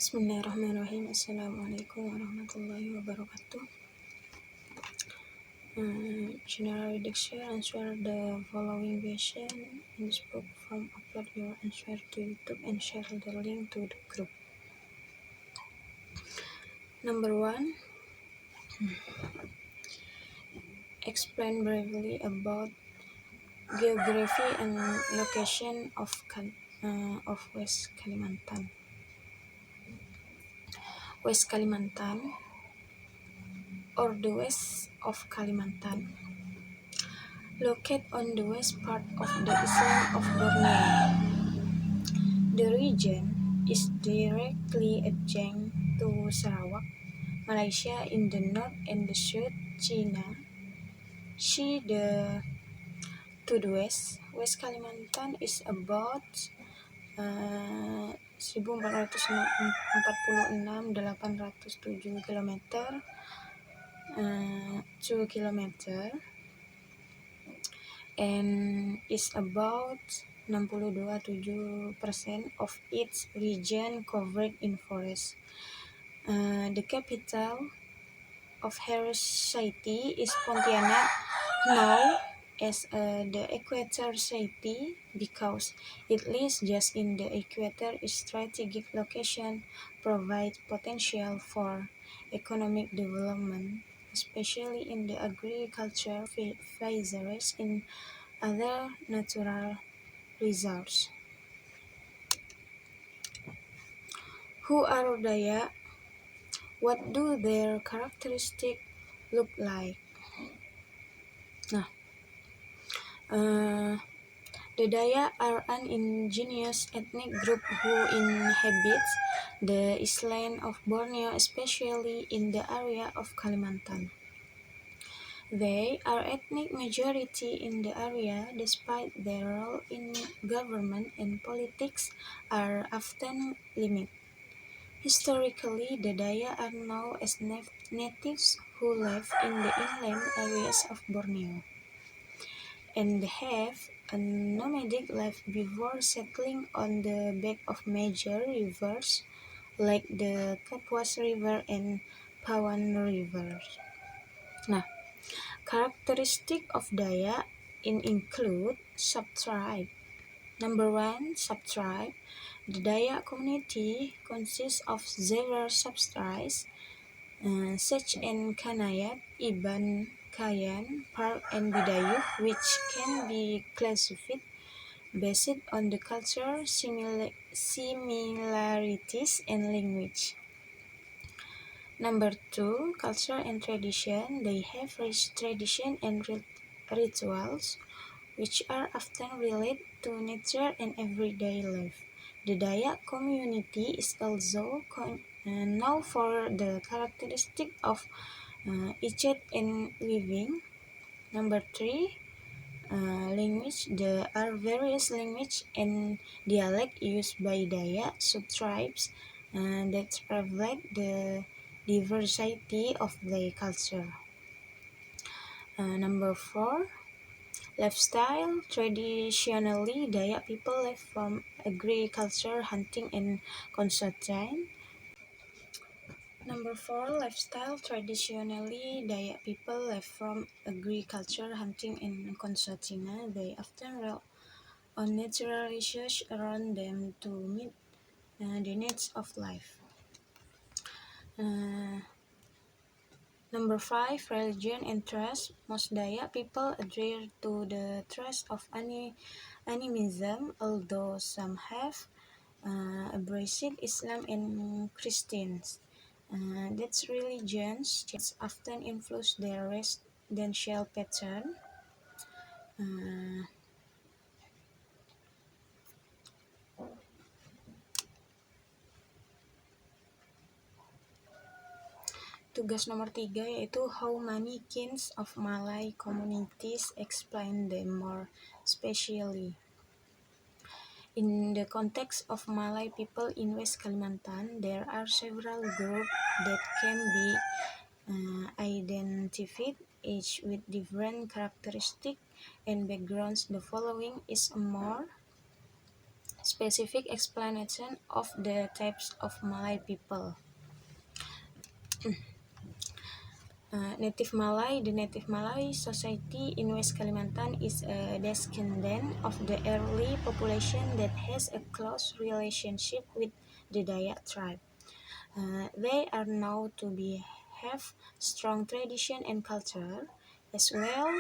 Bismillahirrahmanirrahim. Assalamualaikum warahmatullahi wabarakatuh. General redaction, answer the following question in this book from upload your answer to YouTube and share the link to the group. Number 1. Explain briefly about geography and location of West Kalimantan. West Kalimantan, or the west of Kalimantan, located on the west part of the island of Borneo. The region is directly adjacent to Sarawak, Malaysia in the north and the south China Sea to the west. West Kalimantan is about 1446,807 km, 2 km, and is about 62.7% of its region covered in forest. The capital of her city is Pontianak, known as the Equator City because it lies just in the equator. Its strategic location provides potential for economic development, especially in the agriculture, fisheries, and other natural resources. Who are Dayak? What do their characteristics look like? The Dayak are an indigenous ethnic group who inhabits the island of Borneo, especially in the area of Kalimantan. They are ethnic majority in the area, despite their role in government and politics are often limited. Historically, the Dayak are known as natives who live in the inland areas of Borneo and have a nomadic life before settling on the back of major rivers like the Kapuas River and Pawan River. Characteristic of Dayak include subtribe. Number 1, subtribe. The Dayak community consists of several subtribes such as Kanayat, Iban, Kayan, Park, and Bidayuh, which can be classified based on the cultural similarities and language. Number 2, culture and tradition. They have rich tradition and rituals which are often related to nature and everyday life. The Dayak community is also known for the characteristic of eating and living. Number 3, language. There are various language and dialect used by Dayak subtribes that reflect the diversity of their culture. Number 4, lifestyle. Traditionally, Dayak people live from agriculture, hunting, and consumption. Number 4, lifestyle. Traditionally, Dayak people live from agriculture, hunting, and consumption. They often rely on natural resources around them to meet the needs of life. Number 5, religion and trust. Most Dayak people adhere to the trust of animism, although some have embraced Islam and Christians. These religions often influence their residential pattern. Tugas nomor 3 yaitu how many kinds of Malay communities, explain them more specially. In the context of Malay people in West Kalimantan, there are several groups that can be identified, each with different characteristics and backgrounds. The following is a more Specific explanation of the types of Malay people. Native Malay. The Native Malay society in West Kalimantan is a descendant of the early population that has a close relationship with the Dayak tribe. They are known to have strong tradition and culture, as well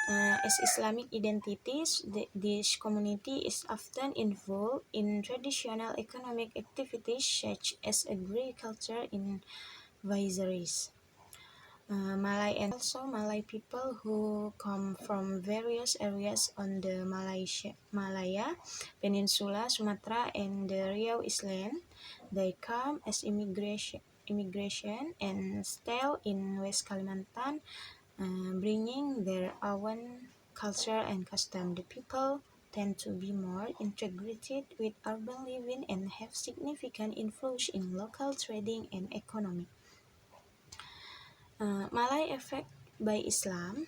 as Islamic identities. This community is often involved in traditional economic activities such as agriculture and fisheries. Malay and also Malay people who come from various areas on the Malaya Peninsula, Sumatra, and the Riau Island. They come as immigration and stay in West Kalimantan, bringing their own culture and custom. The people tend to be more integrated with urban living and have significant influence in local trading and economy. Malay effect by Islam.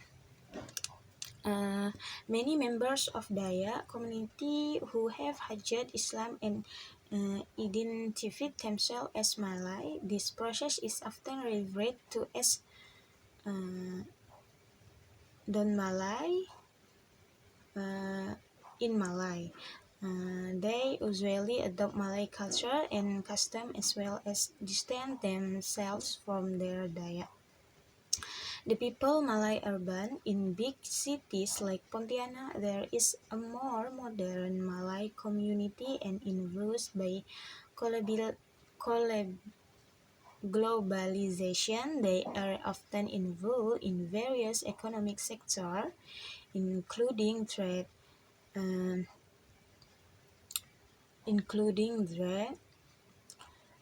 Many members of Dayak community who have hajat Islam and identify themselves as Malay. This process is often referred to as Don Malay in Malay. They usually adopt Malay culture and custom as well as distance themselves from their Dayak. The people Malay urban. In big cities like Pontianak, there is a more modern Malay community and influenced by globalization. They are often involved in various economic sectors, including trade, um,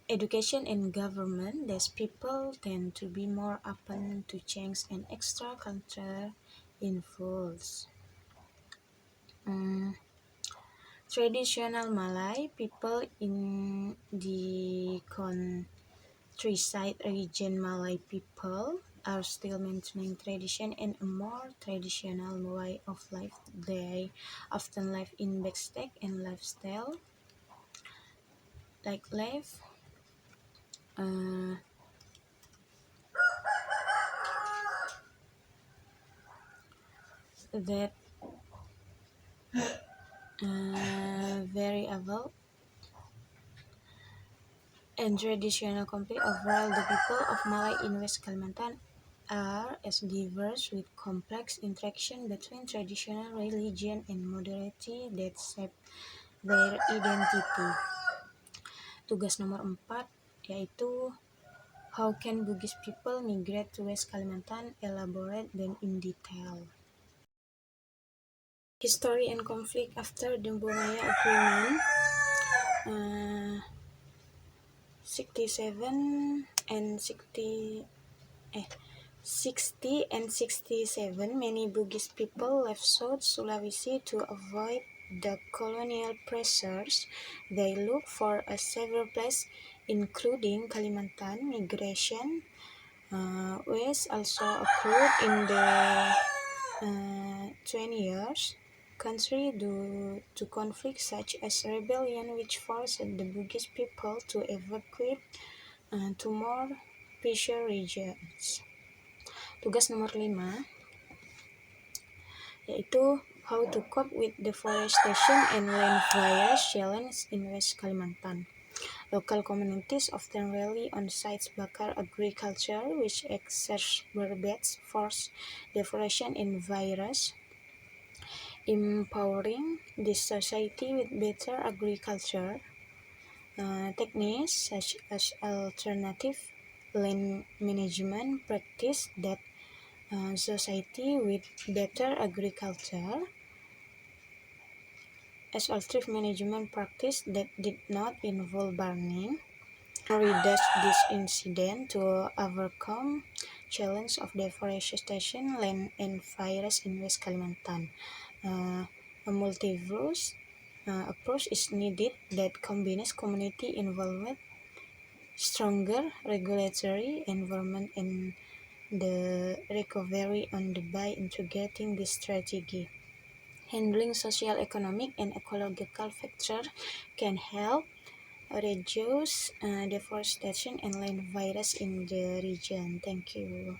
education and government. These people tend to be more open to change and extra culture influence. Traditional Malay people in the countryside region. Malay people are still maintaining tradition and a more traditional way of life. They often live in backstack and lifestyle like life uh, that variable and traditional complete. Overall, the people of Malay in West Kalimantan are as diverse with complex interaction between traditional religion and modernity that shape their identity. Tugas nomor 4 yaitu How can Bugis people migrate to West Kalimantan? Elaborate them in detail. History and conflict after the Bungaya Agreement. 67 and 60 60 and 67, many Bugis people left South Sulawesi to avoid the colonial pressures. They looked for a safer place, including Kalimantan. Migration was also occurred in the 20 years country due to conflicts such as rebellion, which forced the Bugis people to evacuate to more peaceful regions. Tugas nomor 5 yaitu How to cope with deforestation and land fire challenge in West Kalimantan. Local communities often rely on sites bakar agriculture, which exacerbates forest deforestation and virus. Empowering this society with better agriculture techniques such as alternative land management practice that society with better agriculture as alternative management practice that did not involve burning reduce this incident to overcome challenge of deforestation, land and fires in West Kalimantan. A approach is needed that combines community involvement, stronger regulatory environment, and the recovery on the by integrating this strategy. handling social, economic, and ecological factors can help reduce deforestation and land virus in the region. Thank you.